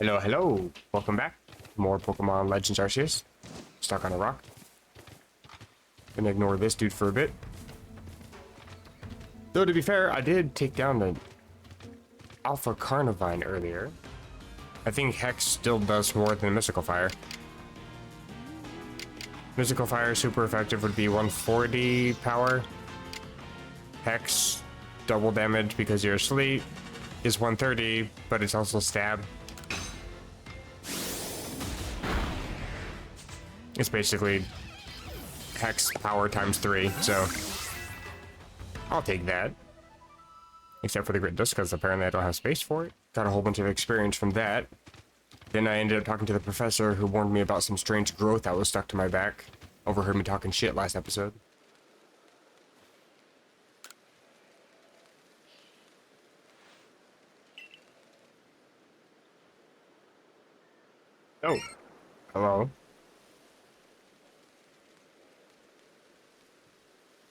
Hello, hello. Welcome back. More Pokemon Legends Arceus. Stuck on a rock. Gonna ignore this dude for a bit. Though, to be fair, I did take down the Alpha Carnivine earlier. I think Hex still does more than Mystical Fire. Mystical Fire super effective would be 140 power. Hex, double damage because you're asleep, is 130, but it's also stab. It's basically Hex power times 3, so I'll take that. Except for the Grit Disc, because apparently I don't have space for it. Got a whole bunch of experience from that. Then I ended up talking to the professor who warned me about some strange growth that was stuck to my back. Overheard me talking shit last episode. Oh. Hello.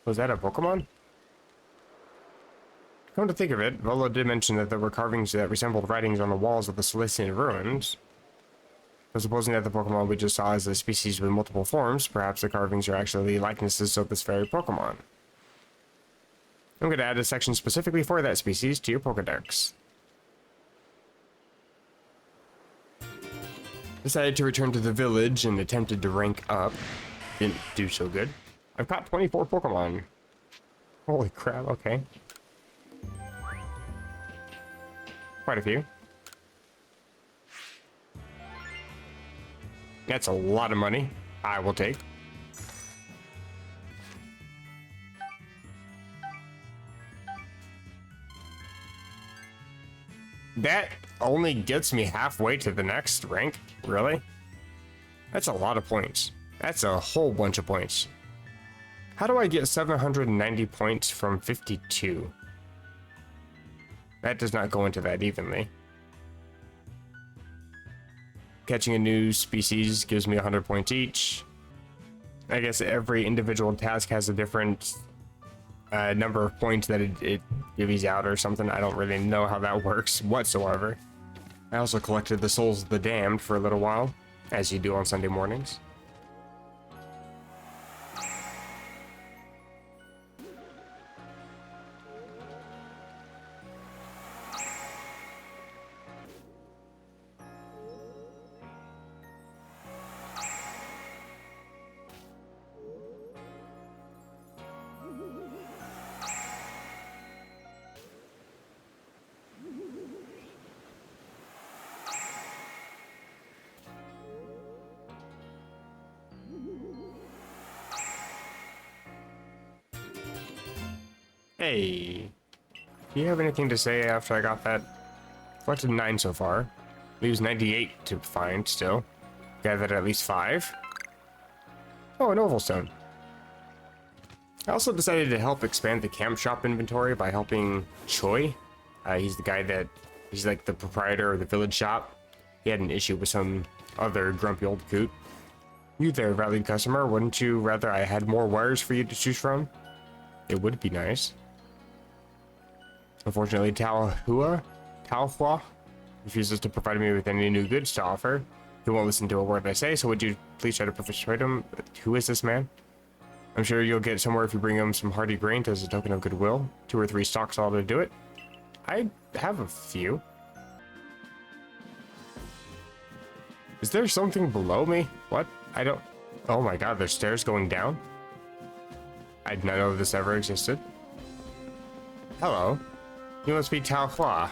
Was that a Pokemon? Come to think of it, Volo did mention that there were carvings that resembled writings on the walls of the Celestian ruins. So supposing that the Pokemon we just saw is a species with multiple forms, perhaps the carvings are actually likenesses of this very Pokemon. I'm going to add a section specifically for that species to your Pokedex. Decided to return to the village and attempted to rank up. Didn't do so good. I've caught 24 Pokemon. Holy crap, okay. Quite a few. That's a lot of money. I will take. That only gets me halfway to the next rank? Really? That's a lot of points. That's a whole bunch of points. How do I get 790 points from 52? That does not go into that evenly. Catching a new species gives me 100 points each. I guess every individual task has a different number of points that it divvies out or something. I don't really know how that works whatsoever. I also collected the Souls of the Damned for a little while, as you do on Sunday mornings. Hey, do you have anything to say after I got that? Collected 9 so far. Leaves 98 to find still. Gathered at least 5. Oh, an oval stone. I also decided to help expand the camp shop inventory by helping Choi. He's the guy he's like the proprietor of the village shop. He had an issue with some other grumpy old coot. You there, valued customer, wouldn't you rather I had more wares for you to choose from? It would be nice. Unfortunately, Taohua refuses to provide me with any new goods to offer. He won't listen to a word I say, so would you please try to persuade him? Who is this man? I'm sure you'll get somewhere if you bring him some hearty grain as a token of goodwill. 2 or 3 stalks ought to do it. I have a few. Is there something below me? What? I don't... Oh my god, there's stairs going down? I did not know this ever existed. Hello. You must be Tao Hua.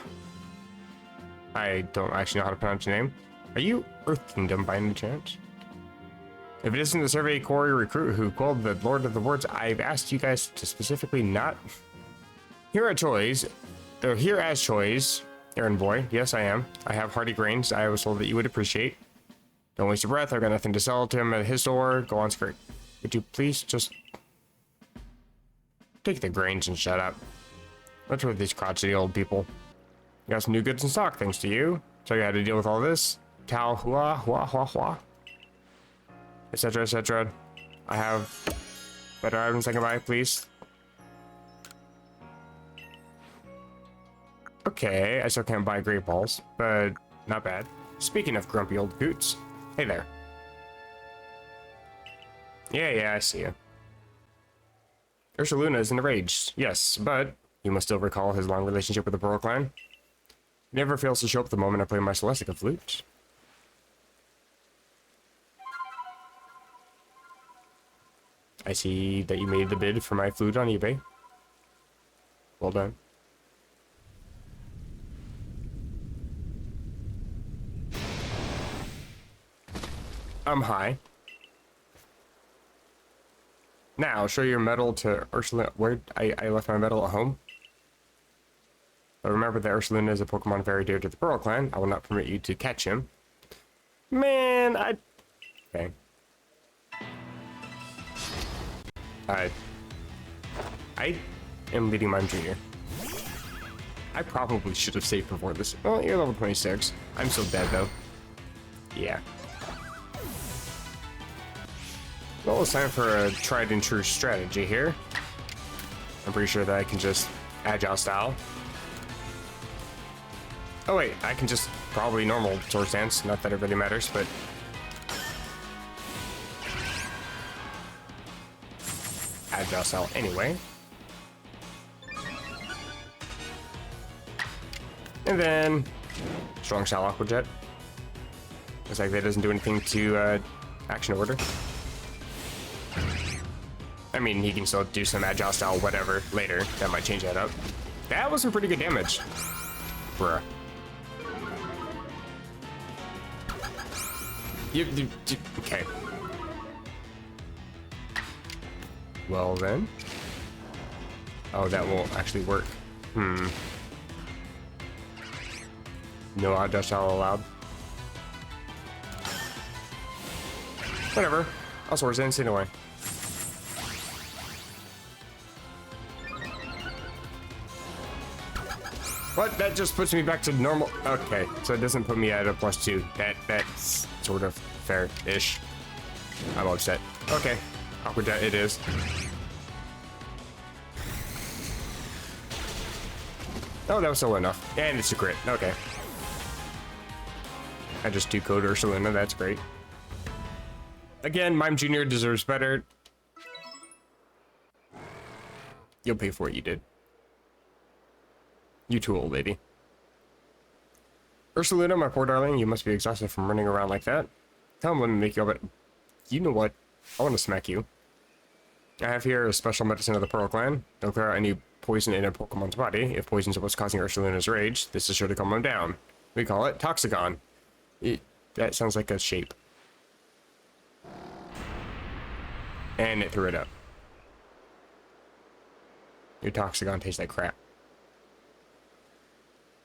I don't actually know how to pronounce your name. Are you Earth Kingdom by any chance? If it isn't the Survey Corps recruit who called the Lord of the Woods, I've asked you guys to specifically not... Here as Choi's, errand boy. Yes, I am. I have hearty grains I was told that you would appreciate. Don't waste your breath. I've got nothing to sell to him at his store. Go on, skirt. Would you please just... take the grains and shut up. What's with these crotchety old people? Got some new goods in stock, thanks to you. Show you how to deal with all this. Tao hua hua hua hua. Etc. etc. I have better items I can buy, please. Okay, I still can't buy great balls, but not bad. Speaking of grumpy old coots, hey there. Yeah, I see you. Ursaluna is in a rage, yes, but you must still recall his long relationship with the Pearl Clan. He never fails to show up the moment I play my Celestica flute. I see that you made the bid for my flute on eBay. Well done. I'm high. Now, show your medal to Ursaluna. Where I left my medal at home. But remember that Ursaluna is a Pokemon very dear to the Pearl Clan. I will not permit you to catch him. Man, okay. I am leading Mime Jr. I probably should have saved before this. Well, you're level 26. I'm still dead, though. Yeah. Well, it's time for a tried and true strategy here. I'm pretty sure that I can just agile style. Oh wait, I can just probably normal sword stance. Not that it really matters, but agile style anyway. And then strong style aqua jet. Looks like that doesn't do anything to action order. I mean, he can still do some agile style whatever later. That might change that up. That was some pretty good damage. Bruh. Okay. Well then. Oh, that won't actually work. No agile style allowed. Whatever. I'll sword dance anyway. What? That just puts me back to normal. Okay, so it doesn't put me at a +2. That's sort of fair-ish. I'm upset. Okay, Aqua Jet it is. Oh, that was still enough. And it's a crit. Okay. I just do-code Ursaluna. That's great. Again, Mime Jr. deserves better. You'll pay for what you did. You too, old lady. Ursaluna, my poor darling, you must be exhausted from running around like that. Tell him let me make you up. You know what? I want to smack you. I have here a special medicine of the Pearl Clan. It'll clear out any poison in a Pokemon's body. If poison's what's causing Ursaluna's rage, this is sure to calm him down. We call it Toxagon. That sounds like a shape. And it threw it up. Your Toxagon tastes like crap.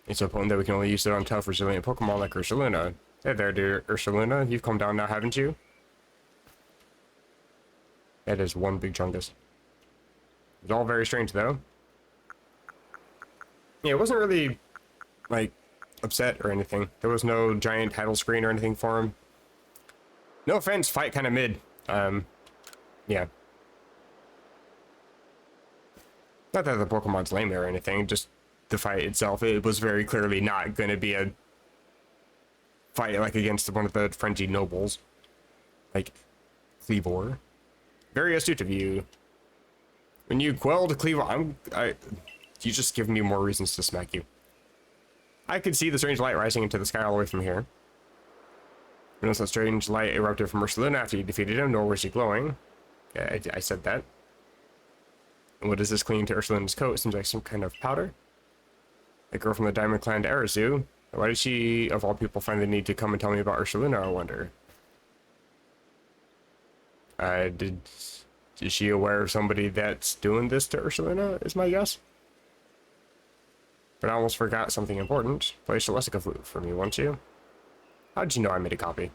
It's so potent that we can only use it on tough, resilient Pokemon like Ursaluna. Hey there, dear Ursaluna. You've calmed down now, haven't you? That is one big chungus. It's all very strange, though. Yeah, it wasn't really, like, upset or anything. There was no giant title screen or anything for him. No offense, fight kind of mid. Yeah. Not that the Pokemon's lame or anything, just the fight itself, it was very clearly not going to be a fight like against one of the frenzied nobles. Like, Cleavor. Very astute of you. When you quelled Cleavor, you just give me more reasons to smack you. I could see the strange light rising into the sky all the way from here. Notice that strange light erupted from Ursaluna after you defeated him, nor was he glowing. Yeah, I said that. And what is this clinging to Ursaluna's coat? It seems like some kind of powder. A girl from the Diamond Clan to Arizu. Why did she, of all people, find the need to come and tell me about Ursaluna, I wonder? Is she aware of somebody that's doing this to Ursaluna, is my guess? But I almost forgot something important. Play Celestica flute for me, won't you? How'd you know I made a copy?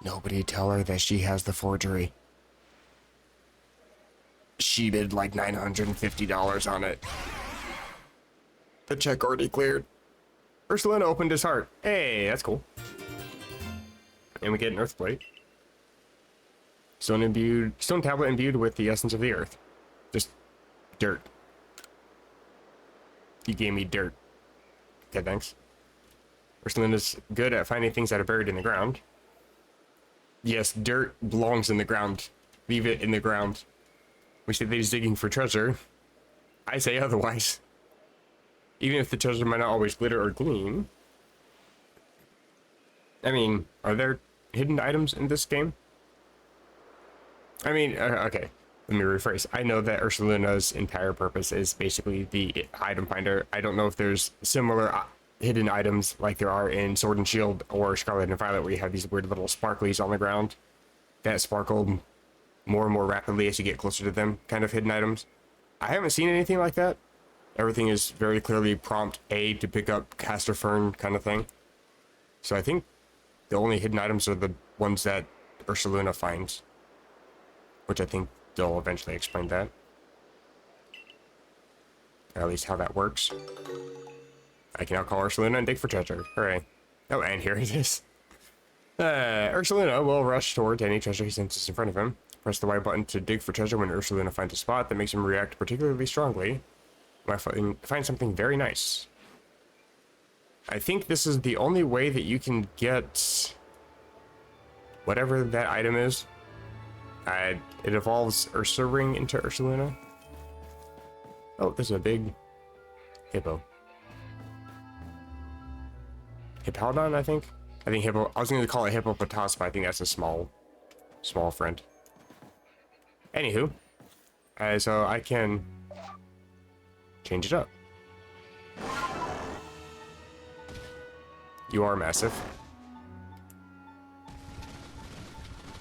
Nobody tell her that she has the forgery. She bid like $950 on it. The check already cleared. Ursaluna opened his heart. Hey, that's cool. And we get an earth plate. Stone tablet imbued with the essence of the earth. Just dirt. You gave me dirt. Okay, thanks. Ursaluna's good at finding things that are buried in the ground. Yes, dirt belongs in the ground. Leave it in the ground. We say that he's digging for treasure. I say otherwise. Even if the treasure might not always glitter or gleam. I mean, are there hidden items in this game? I mean, okay, let me rephrase. I know that Ursaluna's entire purpose is basically the item finder. I don't know if there's similar hidden items like there are in Sword and Shield or Scarlet and Violet, where you have these weird little sparklies on the ground that sparkle more and more rapidly as you get closer to them, kind of hidden items. I haven't seen anything like that. Everything is very clearly prompt A to pick up Caster Fern kind of thing. So I think the only hidden items are the ones that Ursaluna finds, which I think they'll eventually explain that. Or at least how that works. I can now call Ursaluna and dig for treasure. Hooray. Oh, and here it is. Ursaluna will rush toward any treasure he senses in front of him. Press the Y button to dig for treasure when Ursaluna finds a spot that makes him react particularly strongly. Might find something very nice. I think this is the only way that you can get whatever that item is. It evolves Ursa Ring into Ursaluna. Oh, there's a big hippo. Hippowdon, I think? I think hippo. I was going to call it hippopotas, but I think that's a small friend. Anywho, so I can change it up. You are massive.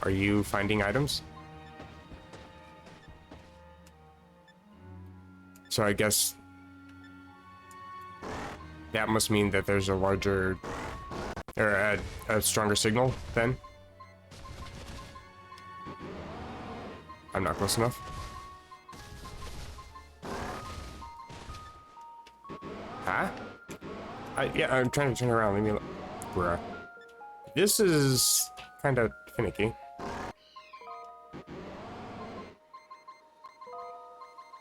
Are you finding items? So I guess that must mean that there's a larger or a stronger signal then. I'm not close enough. Huh? Yeah, I'm trying to turn around. Leave me alone. Bruh. This is kind of finicky.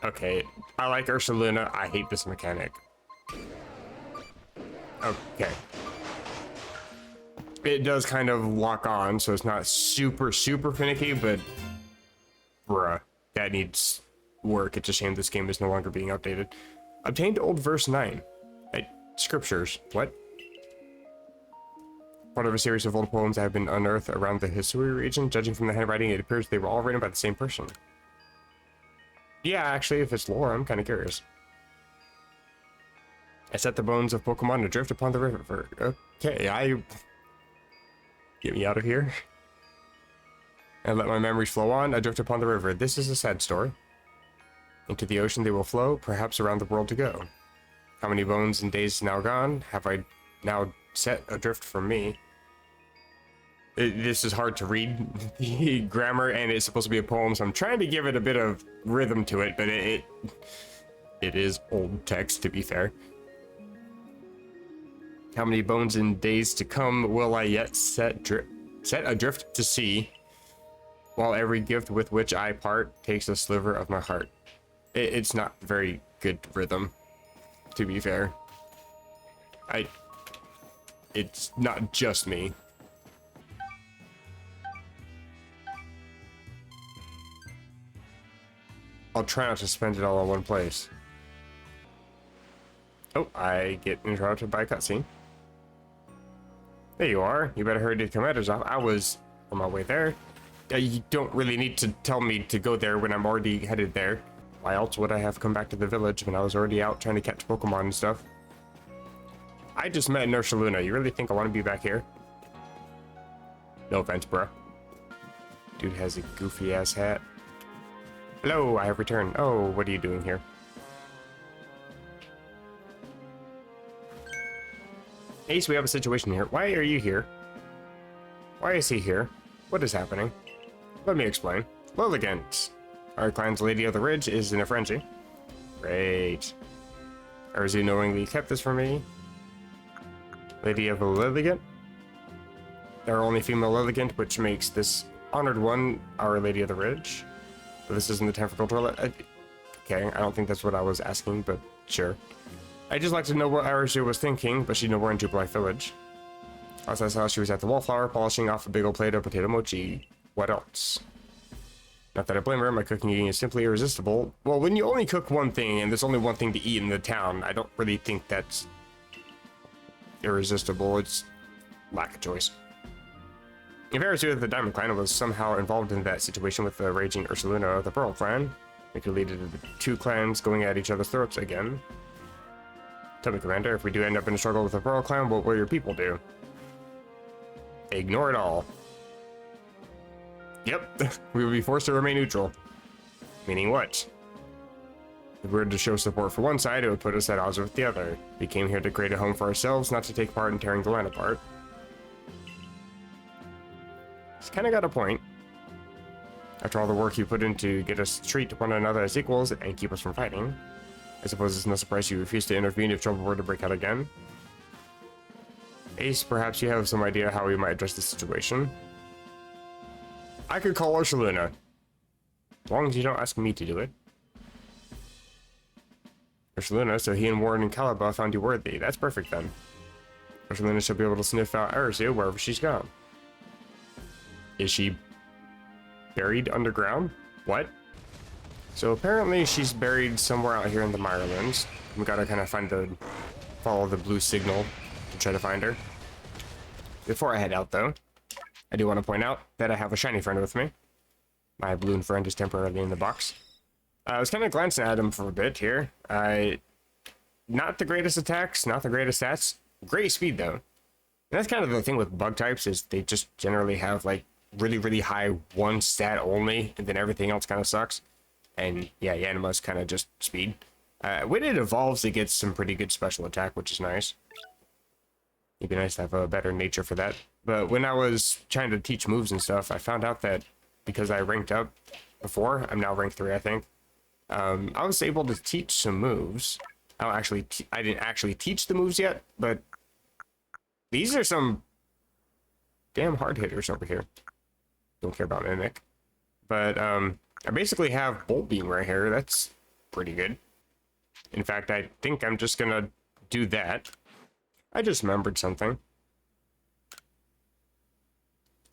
Okay, I like Ursaluna. I hate this mechanic. Okay. It does kind of lock on, so it's not super finicky, but bruh, that needs work. It's a shame this game is no longer being updated. Obtained old verse 9. Scriptures. What? Part of a series of old poems that have been unearthed around the Hisui region. Judging from the handwriting, it appears they were all written by the same person. Yeah, actually, if it's lore, I'm kind of curious. I set the bones of Pokemon adrift upon the river. Okay, get me out of here. And let my memories flow on, adrift upon the river. This is a sad story. Into the ocean they will flow, perhaps around the world to go. How many bones and days now gone have I now set adrift from me? This is hard to read, the grammar, and it's supposed to be a poem, so I'm trying to give it a bit of rhythm to it, but it is old text, to be fair. How many bones and days to come will I yet set adrift to sea, while every gift with which I part takes a sliver of my heart. It's not very good rhythm, to be fair. It's not just me. I'll try not to spend it all in one place. Oh, I get interrupted by a cutscene. There you are. You better hurry to the commander's off. I was on my way there. You don't really need to tell me to go there when I'm already headed there. Why else would I have come back to the village when I was already out trying to catch Pokemon and stuff? I just met Ursaluna. You really think I want to be back here? No offense, bruh. Dude has a goofy ass hat. Hello, I have returned. Oh, what are you doing here? Ace, we have a situation here. Why are you here? Why is he here? What is happening? Let me explain. Lilligant, our clan's Lady of the Ridge, is in a frenzy. Great. Urzu knowingly kept this from me. Lady of Lilligant. Our only female Lilligant, which makes this honored one our Lady of the Ridge. But this isn't the time for cultural. Okay, I don't think that's what I was asking, but sure. I just like to know what Arceus was thinking, but she's nowhere in Jubilife Village. Also, I saw she was at the wallflower polishing off a big old plate of potato mochi. What else? Not that I blame her, my cooking eating is simply irresistible. Well, when you only cook one thing and there's only one thing to eat in the town, I don't really think that's irresistible. It's lack of choice. If Arceus of the Diamond Clan was somehow involved in that situation with the raging Ursaluna of the Pearl Clan, it could lead to the two clans going at each other's throats again. Tell me, Commander, if we do end up in a struggle with the Pearl Clan, what will your people do? Ignore it all. Yep, we will be forced to remain neutral. Meaning what? If we were to show support for one side, it would put us at odds with the other. We came here to create a home for ourselves, not to take part in tearing the land apart. He's kind of got a point. After all the work you put in to get us to treat one another as equals and keep us from fighting, I suppose it's no surprise you refuse to intervene if trouble were to break out again. Ace, perhaps you have some idea how we might address the situation. I could call Ursaluna. As long as you don't ask me to do it. Ursaluna, so he and Warren and Caliba found you worthy. That's perfect then. Ursaluna should be able to sniff out Arceus wherever she's gone. Is she buried underground? What? So apparently she's buried somewhere out here in the Mirelands. We gotta kind of follow the blue signal to try to find her. Before I head out though, I do want to point out that I have a shiny friend with me. My balloon friend is temporarily in the box. I was kind of glancing at him for a bit here. Not the greatest attacks, not the greatest stats. Great speed though. And that's kind of the thing with bug types, is they just generally have like really high one stat only, and then everything else kind of sucks. And yeah, Yanima's kind of just speed. When it evolves, it gets some pretty good special attack, which is nice. It'd be nice to have a better nature for that. But when I was trying to teach moves and stuff, I found out that because I ranked up before, I'm now ranked 3, I think. I was able to teach some moves. I didn't actually teach the moves yet, but these are some damn hard hitters over here. Don't care about Mimic. But I basically have Bolt Beam right here. That's pretty good. In fact, I think I'm just gonna do that. I just remembered something.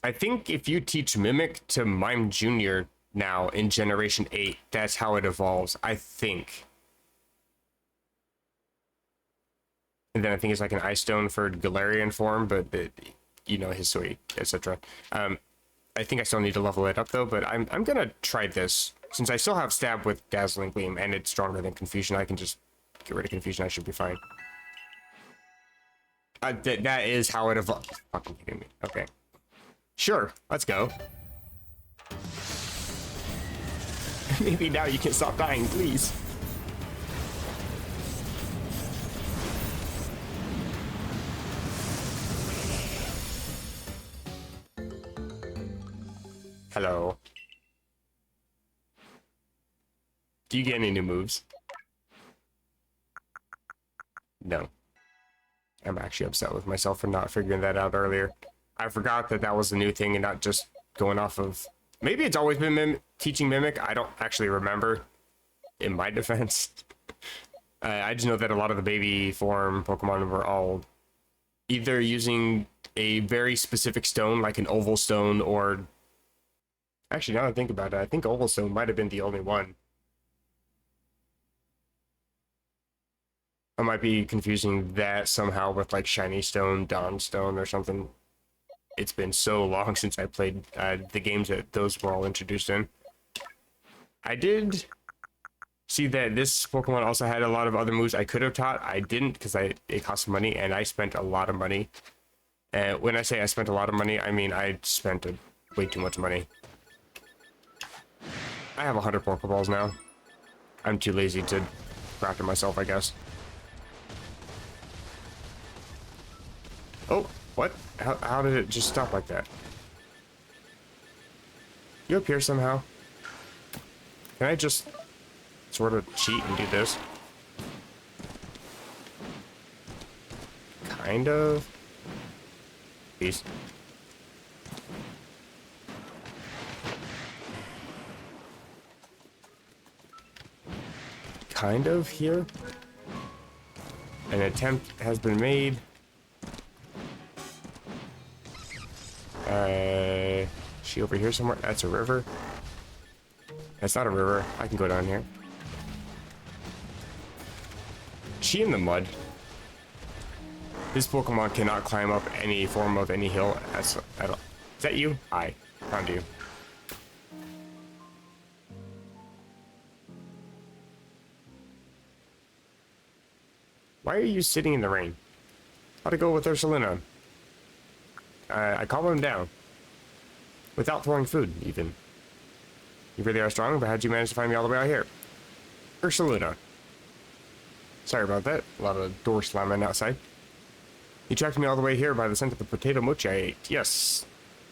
I think if you teach Mimic to Mime Jr. now in Generation 8, that's how it evolves, I think. And then I think it's like an Ice Stone for Galarian form, but you know, his Hisui, etc. I think I still need to level it up though, but I'm gonna try this. Since I still have Stab with Dazzling Gleam and it's stronger than Confusion, I can just get rid of Confusion, I should be fine. That is how it evolves. Fucking kidding me. Okay. Sure, let's go. Maybe now you can stop dying, please. Hello. Do you get any new moves? No. I'm actually upset with myself for not figuring that out earlier. I forgot that that was the new thing and not just going off of... Maybe it's always been teaching Mimic. I don't actually remember, in my defense. I just know that a lot of the baby form Pokemon were all either using a very specific stone, like an oval stone, or... Actually, now that I think about it, I think oval stone might have been the only one. I might be confusing that somehow with like Shiny Stone, Dawn Stone, or something. It's been so long since I played the games that those were all introduced in. I did see that this Pokemon also had a lot of other moves I could have taught. I didn't because it cost money, and I spent a lot of money. And when I say I spent a lot of money, I mean I spent way too much money. I have 100 Pokeballs now. I'm too lazy to craft it myself, I guess. Oh, what? How did it just stop like that? You up here somehow? Can I just sort of cheat and do this? Kind of. Peace. Kind of here. An attempt has been made. She over here somewhere? That's a river. That's not a river. I can go down here. She in the mud. This Pokemon cannot climb up any form of any hill at all. Is that you? Hi. Found you. Why are you sitting in the rain? How'd it go with Ursaluna? I calmed him down. Without throwing food, even. You really are strong, but how'd you manage to find me all the way out here? Ursaluna. Sorry about that. A lot of door slamming outside. You tracked me all the way here by the scent of the potato mochi I ate. Yes.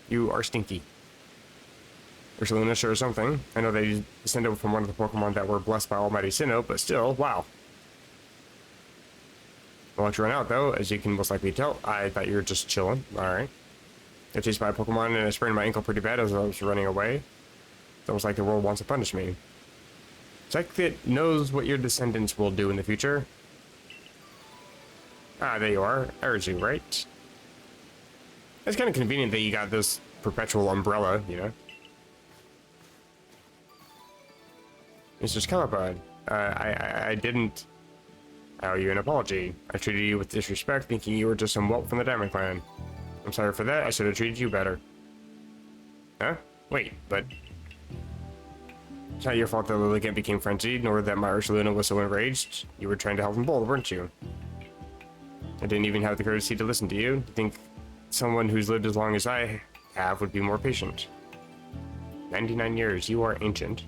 You are stinky. Ursaluna sure is something. I know they descended from one of the Pokemon that were blessed by Almighty Sinnoh, but still, wow. I'll let you run out, though. As you can most likely tell, I thought you were just chilling. Alright. Got chased by a Pokemon and I sprained my ankle pretty bad as I was running away. It's almost like the world wants to punish me. Check that knows what your descendants will do in the future. Ah, there you are. Arceus, right? It's kind of convenient that you got this perpetual umbrella, you know? Mr. Skelebud, I didn't owe you an apology. I treated you with disrespect, thinking you were just some whelp from the Diamond Clan. I'm sorry for that. I should have treated you better. Huh? Wait, but... It's not your fault that Lilligant became frenzied, nor that my Ursaluna was so enraged. You were trying to help them both, weren't you? I didn't even have the courtesy to listen to you. I think someone who's lived as long as I have would be more patient. 99 years, you are ancient.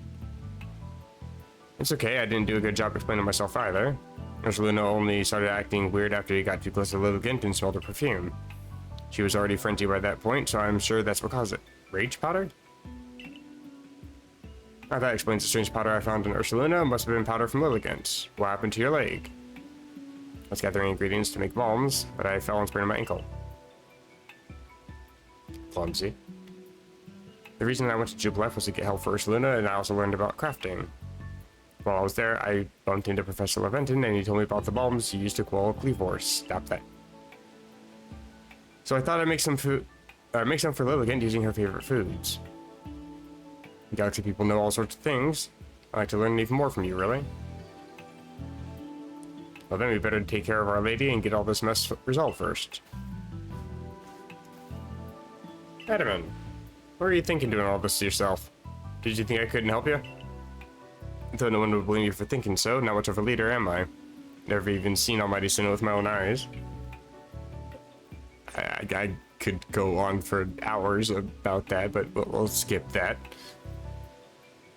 It's okay, I didn't do a good job explaining myself either. Ursaluna only started acting weird after he got too close to Lilligant and smelled her perfume. She was already frenzied by that point, so I'm sure that's what caused it. Rage powder? Oh, that explains the strange powder I found in Ursaluna. It must have been powder from Lilligant. What happened to your leg? I was gathering ingredients to make bombs, but I fell and sprained my ankle. Clumsy. The reason I went to Jubilee was to get help for Ursaluna, and I also learned about crafting. While I was there, I bumped into Professor Leventon, and he told me about the bombs he used to quell Cleavors. Stop that. So I thought I'd make some for Lilligant using her favorite foods. Galaxy people know all sorts of things. I'd like to learn even more from you, really. Well, then we better take care of Our Lady and get all this mess resolved first. Edmund, what were you thinking doing all this to yourself? Did you think I couldn't help you? Though no one would blame you for thinking so, not much of a leader am I. Never even seen Almighty Sinnoh with my own eyes. I could go on for hours about that, but we'll skip that.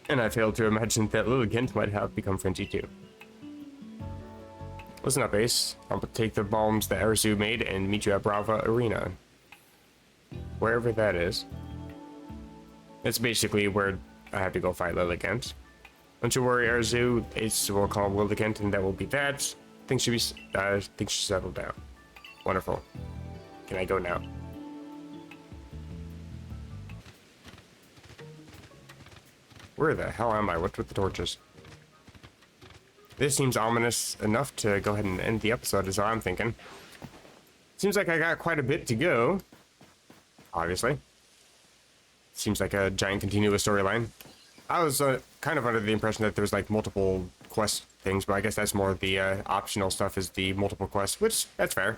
And I failed to imagine that Lilligant might have become frenzied too. Listen up, Ace. I'll take the bombs that Arceus made and meet you at Brava Arena. Wherever that is. It's basically where I have to go fight Lilligant. Don't you worry, Arceus. Ace will call Lilligant and that will be that. Things should settle down. Wonderful. Can I go now? Where the hell am I? What's with the torches? This seems ominous enough to go ahead and end the episode, is all I'm thinking. Seems like I got quite a bit to go. Obviously. Seems like a giant continuous storyline. I was kind of under the impression that there's like multiple quest things, but I guess that's more the optional stuff is the multiple quests, which, that's fair.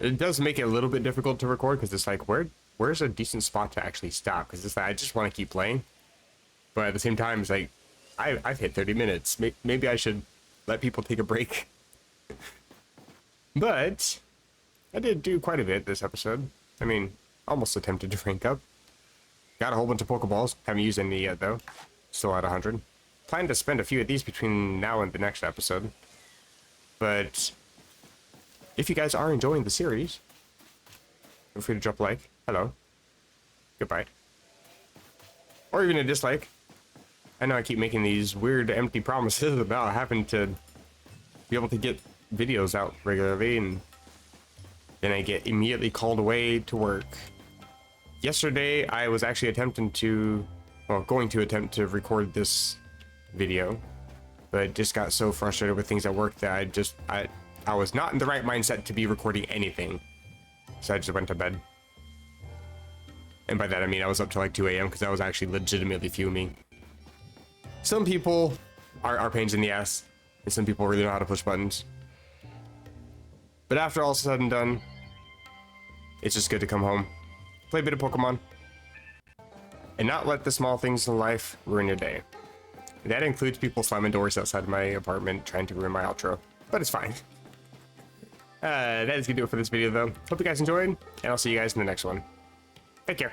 It does make it a little bit difficult to record, because it's like, where's a decent spot to actually stop? Because it's like, I just want to keep playing. But at the same time, it's like, I've hit 30 minutes. Maybe I should let people take a break. But I did do quite a bit this episode. I mean, almost attempted to rank up. Got a whole bunch of Pokeballs. Haven't used any yet, though. Still at 100. Plan to spend a few of these between now and the next episode. But if you guys are enjoying the series, feel free to drop a like. Hello. Goodbye. Or even a dislike. I know I keep making these weird empty promises about having to be able to get videos out regularly, and then I get immediately called away to work. Yesterday, I was actually going to attempt to record this video, but just got so frustrated with things at work that I was not in the right mindset to be recording anything. So I just went to bed. And by that I mean I was up till like 2 a.m. because I was actually legitimately fuming. Some people are pains in the ass, and some people really know how to push buttons. But after all said and done, it's just good to come home, play a bit of Pokemon, and not let the small things in life ruin your day. That includes people slamming doors outside my apartment trying to ruin my outro, but it's fine. That is gonna do it for this video though. Hope you guys enjoyed, and I'll see you guys in the next one. Take care.